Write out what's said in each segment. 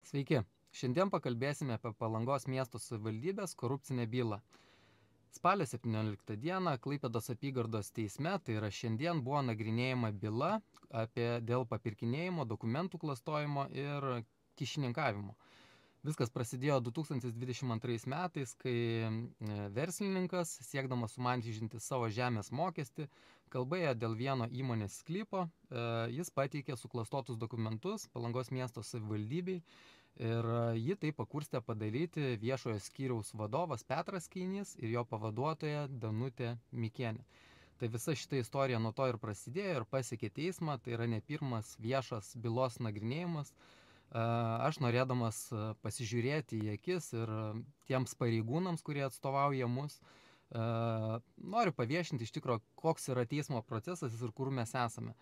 Sveiki. Šiandien pakalbėsime apie Palangos miesto savivaldybės korupcinę bylą. Spalio 17 dieną Klaipėdos apygardos teisme, tai yra šiandien, buvo nagrinėjama byla dėl papirkinėjimo, dokumentų klastojimo ir kyšininkavimo. Viskas prasidėjo 2022 metais, kai verslininkas, siekdamas sumažinti savo žemės mokestį, kalbėjo dėl vieno įmonės sklypo, jis pateikė suklastotus dokumentus Palangos miesto savivaldybei ir jį tai pakurstė padaryti viešojo skyriaus vadovas Petras Keinys ir jo pavaduotoja Danutė Mikienė. Tai visa šita istorija nuo to ir prasidėjo ir pasiekė teismą, tai yra ne pirmas viešas bylos nagrinėjimas. Aš norėdamas pasižiūrėti į akis ir tiems pareigūnams, kurie atstovauja mus, noriu paviešinti iš tikrųjų, koks yra teismo procesas ir kur mes esame.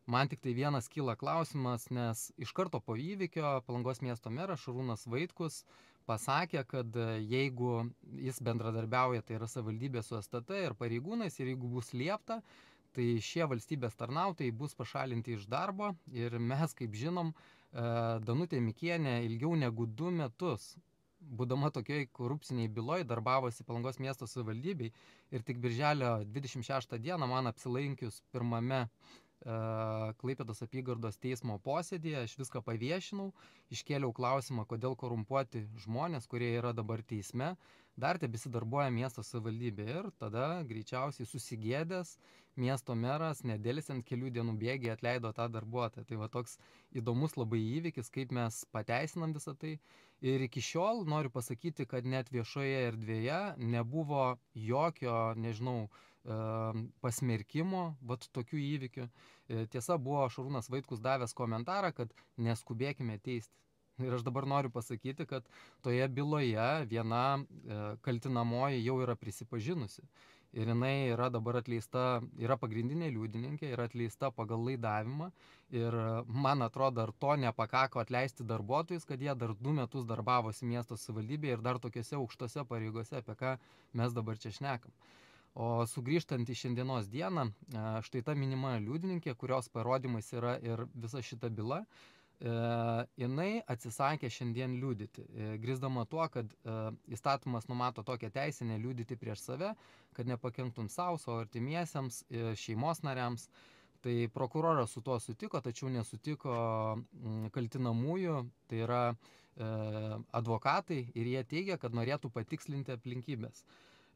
Man tik tai vienas kyla klausimas, nes iš karto po įvykio Palangos miesto meras Šarūnas Vaitkus pasakė, kad jeigu jis bendradarbiauja, tai yra savivaldybė su STT ir pareigūnais, ir jeigu bus liepta, tai šie valstybės tarnautojai bus pašalinti iš darbo ir mes, kaip žinom, Danutė Mikienė ilgiau negu 2 metus, būdama tokioj korupciniai byloj, darbavosi Palangos miesto savivaldybei ir tik birželio 26 dieną man apsilankius pirmame Klaipėdos apygardos teismo posėdėje, aš viską paviešinau, iškėliau klausimą, kodėl korumpuoti žmonės, kurie yra dabar teisme, dar tebesidarbuoja miesto savivaldybė ir tada greičiausiai susigėdęs miesto meras nedėlsiant kelių dienų bėgyje atleido tą darbuotoją. Tai va toks įdomus labai įvykis, kaip mes pateisinam visą tai. Ir iki šiol noriu pasakyti, kad net viešoje erdvėje nebuvo jokio, pasmerkimo, tokių įvykių. Tiesa, buvo Šarūnas Vaitkus davęs komentarą, kad neskubėkime teisti. Ir aš dabar noriu pasakyti, kad toje byloje viena kaltinamoji jau yra prisipažinusi. Ir jinai yra dabar atleista, yra pagrindinė liudininkė, yra atleista pagal laidavimą. Ir man atrodo, ar to nepakako atleisti darbuotojus, kad jie dar 2 metus darbavosi miesto savivaldybėje ir dar tokiuose aukštose pareigose, apie ką mes dabar čia šnekam. O sugrįžtant į šiandienos dieną, štai ta minima liudininkė, kurios parodymais yra ir visa šita byla, jinai atsisakė šiandien liudyti, grįsdama tuo, kad įstatymas numato tokią teisę neliudyti prieš save, kad nepakenktum savo, savo artimiesiems, šeimos nariams. Tai prokuroras su tuo sutiko, tačiau nesutiko kaltinamųjų, tai yra advokatai, ir jie teigia, kad norėtų patikslinti aplinkybės.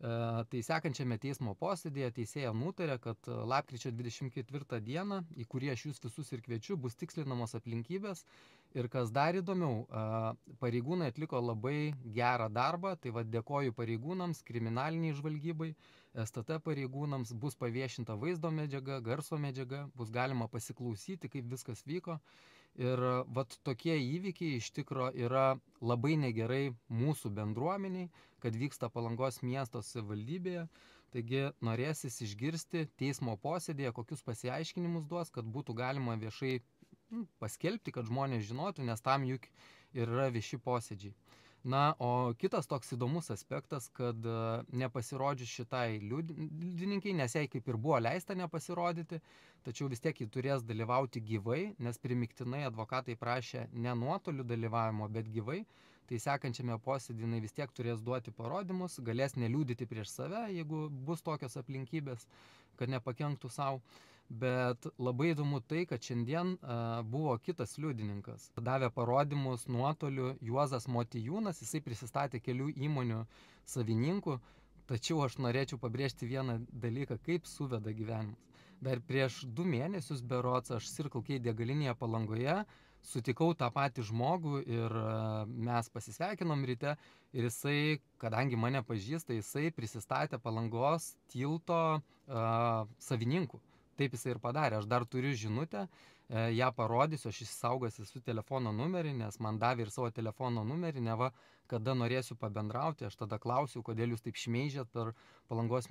Tai sekančiame teismo posėdėje teisėja nutarė, kad lapkričio 24 dieną, į kurį aš jūs visus ir kviečiu, bus tikslinamos aplinkybės. Ir kas dar įdomiau, pareigūnai atliko labai gerą darbą, tai dėkoju pareigūnams, kriminaliniai žvalgybai, STT pareigūnams, bus paviešinta vaizdo medžiaga, garso medžiaga, bus galima pasiklausyti, kaip viskas vyko. Ir tokie įvykiai iš tikro yra labai negerai mūsų bendruomeniai, kad vyksta Palangos miesto savivaldybėje. Taigi norėsis išgirsti teismo posėdėje, kokius pasiaiškinimus duos, kad būtų galima viešai paskelbti, kad žmonės žinotų, nes tam juk ir yra vieši posėdžiai. Na, o kitas toks įdomus aspektas, kad nepasirodžius šitai liudininkiai, nes jai kaip ir buvo leista nepasirodyti, tačiau vis tiek ji turės dalyvauti gyvai, nes primiktinai advokatai prašė ne nuotoliu dalyvavimo, bet gyvai. Tai sekančiame posėdį jinai vis tiek turės duoti parodymus, galės neliudyti prieš save, jeigu bus tokios aplinkybės, kad nepakenktų savo. Bet labai įdomu tai, kad šiandien buvo kitas liudininkas. Davė parodymus nuotoliu Juozas Motijūnas, jisai prisistatė kelių įmonių savininkų, tačiau aš norėčiau pabrėžti vieną dalyką, kaip suveda gyvenimas. Dar prieš 2 mėnesius berods aš Circle K degalinėje Palangoje sutikau tą patį žmogų ir mes pasisveikinom ryte ir jisai, kadangi mane pažįsta, jisai prisistatė Palangos tilto savininku. Taip jisai ir padarė. Aš dar turiu žinutę, ją parodysiu, aš išsaugosiu su telefono numerį, nes man davė ir savo telefono numerį, neva kada norėsiu pabendrauti. Aš tada klausiau, kodėl jūs taip šmeižėt per Palangos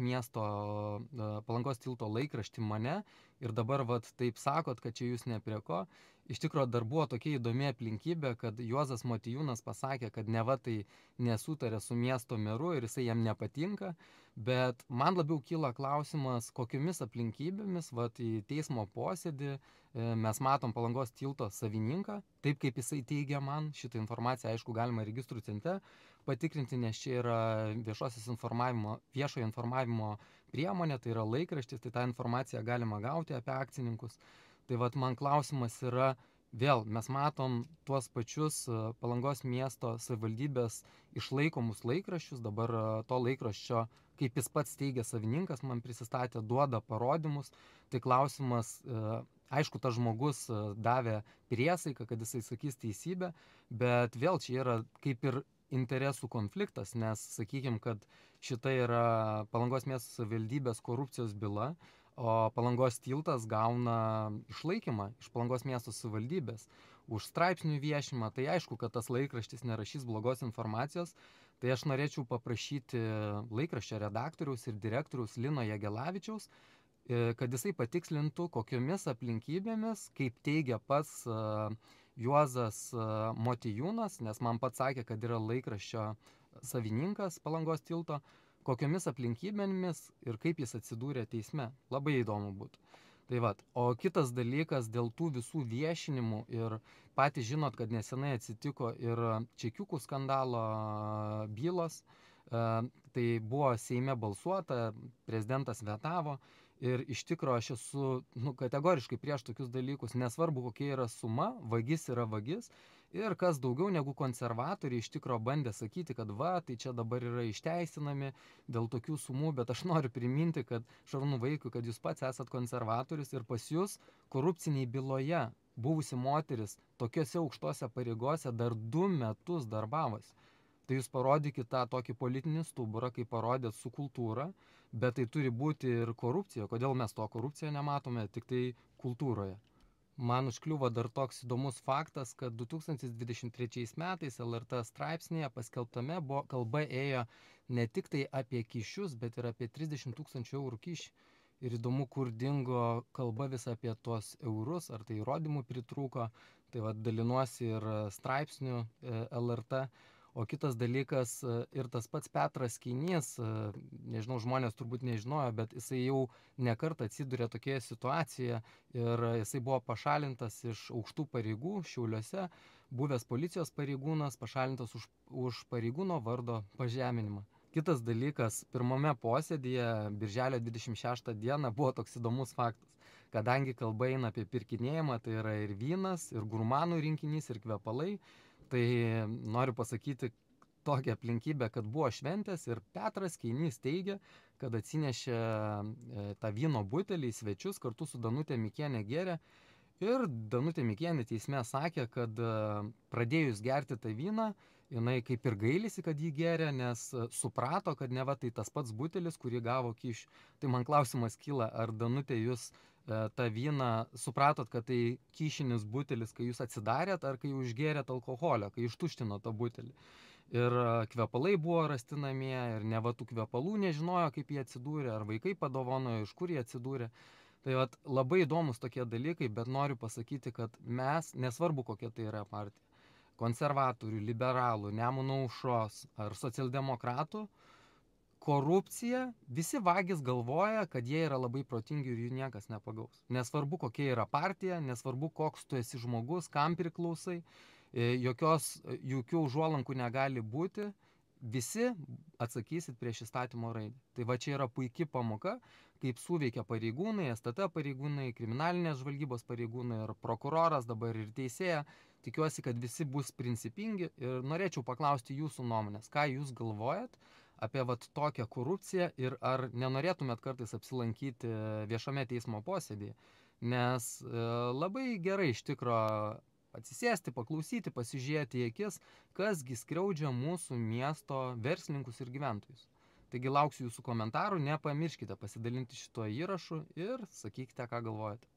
tilto laikraštį mane ir dabar vat taip sakot, kad čia jūs ne prie ko. Iš tikrųjų dar buvo tokia įdomi aplinkybė, kad Juozas Motiejūnas pasakė, kad neva tai nesutarė su miesto meru ir jisai jam nepatinka, bet man labiau kyla klausimas, kokiomis aplinkybėmis vat į teismo posėdį mes matom Palangos tilto savininką, taip kaip jisai teigia man, šitą informaciją aišku galima registrų centre patikrinti, nes čia yra viešojo informavimo priemonė, tai yra laikraštis, tai tą informaciją galima gauti apie akcininkus. Tai vat man klausimas yra, vėl mes matom tuos pačius Palangos miesto savivaldybės išlaikomus laikraščius, dabar to laikraščio, kaip jis pats teigia savininkas, man prisistatė, duoda parodymus, tai klausimas, aišku, tas žmogus davė priesaiką, kad jisai sakys teisybę, bet vėl čia yra kaip ir interesų konfliktas, nes sakykim, kad šita yra Palangos miesto savivaldybės korupcijos byla, o Palangos tiltas gauna išlaikymą iš Palangos miesto savivaldybės už straipsnių viešimą, tai aišku, kad tas laikraštis nerašys blogos informacijos, tai aš norėčiau paprašyti laikraščio redaktoriaus ir direktoriaus Lino Jagelavičiaus, kad jisai patikslintų, kokiomis aplinkybėmis, kaip teigia pats Juozas Motiejūnas, nes man pats sakė, kad yra laikraščio savininkas Palangos tilto, kokiomis aplinkybėmis ir kaip jis atsidūrė teisme. Labai įdomu būtų. Tai vat. O kitas dalykas dėl tų visų viešinimų ir patys žinot, kad nesenai atsitiko ir čekiukų skandalo bylos, tai buvo Seime balsuota, prezidentas vetavo. Ir iš tikrųjų aš esu kategoriškai prieš tokius dalykus, nesvarbu kokia yra suma, vagis yra vagis. Ir kas daugiau negu konservatoriai iš tikrųjų bandė sakyti, kad va, tai čia dabar yra išteisinami dėl tokių sumų, bet aš noriu priminti, kad Šarūnui Vaikui, kad jūs pats esat konservatorius ir pas jūs korupciniai byloje buvusi moteris tokiuose aukštose pareigose dar 2 metus darbavosi. Tai jūs parodykite tą tokį politinį stuburą, kaip parodėt su kultūra, bet tai turi būti ir korupcija. Kodėl mes to korupciją nematome, tik tai kultūroje. Man užkliuvo dar toks įdomus faktas, kad 2023 metais LRT straipsnėje paskelbtame kalba ėjo ne tik tai apie kyšius, bet ir apie 30 000 eurų kyšį. Ir įdomu, kur dingo kalba vis apie tuos eurus, ar tai įrodymų pritrūko. Tai va, dalinuosi ir straipsnių LRT. O kitas dalykas, ir tas pats Petras Keinys, nežinau, žmonės turbūt nežinojo, bet jisai jau nekart atsidūrė tokioje situacijoje ir jisai buvo pašalintas iš aukštų pareigų Šiauliuose, buvęs policijos pareigūnas, pašalintas už pareigūno vardo pažeminimą. Kitas dalykas, pirmame posėdėje, birželio 26 dieną, buvo toks įdomus faktas. Kadangi kalba eina apie pirkinėjimą, tai yra ir vynas, ir gurmanų rinkinys, ir kvepalai, tai noriu pasakyti tokią aplinkybę, kad buvo šventės ir Petras Keinys teigia, kad atsinešė tą vyno butelį į svečius kartu su Danutė Mikienė gėrė. Ir Danutė Mikienė teisme sakė, kad pradėjus gerti tą vyną, jinai kaip ir gailisi, kad jį gėrė, nes suprato, kad neva tai tas pats butelis, kurį gavo kyšį. Tai man klausimas kyla, ar Danutė jūs tą vyną supratot, kad tai kyšinis butelis, kai jūs atsidarėt, ar kai užgėrėt alkoholio, kai ištuštino tą butelį. Ir kvepalai buvo rasti namie, ir neva tų kvepalų nežinojo, kaip jie atsidūrė, ar vaikai padovanojo, iš kur jie atsidūrė. Tai vat, labai įdomus tokie dalykai, bet noriu pasakyti, kad mes, nesvarbu kokia tai yra partija, konservatorių, liberalų, Nemuno aušros ar socialdemokratų, korupcija, visi vagys galvoja, kad jie yra labai protingi ir jų niekas nepagaus. Nesvarbu kokia yra partija, nesvarbu koks tu esi žmogus, kam priklausai, jokių užuolankų negali būti, visi atsakysit prieš įstatymo raidę. Tai va čia yra puikia pamoka, kaip suveikia pareigūnai, STT pareigūnai, kriminalinės žvalgybos pareigūnai ir prokuroras, dabar ir teisėja. Tikiuosi, kad visi bus principingi ir norėčiau paklausti jūsų nuomonės, ką jūs galvojat apie vat tokią korupciją ir ar nenorėtumėt kartais apsilankyti viešame teismo posėdėje, nes labai gerai iš tikro atsisėsti, paklausyti, pasižiūrėti į akis, kasgi skriaudžia mūsų miesto verslininkus ir gyventojus. Taigi lauksiu jūsų komentarų, nepamirškite pasidalinti šituo įrašu ir sakykite, ką galvojate.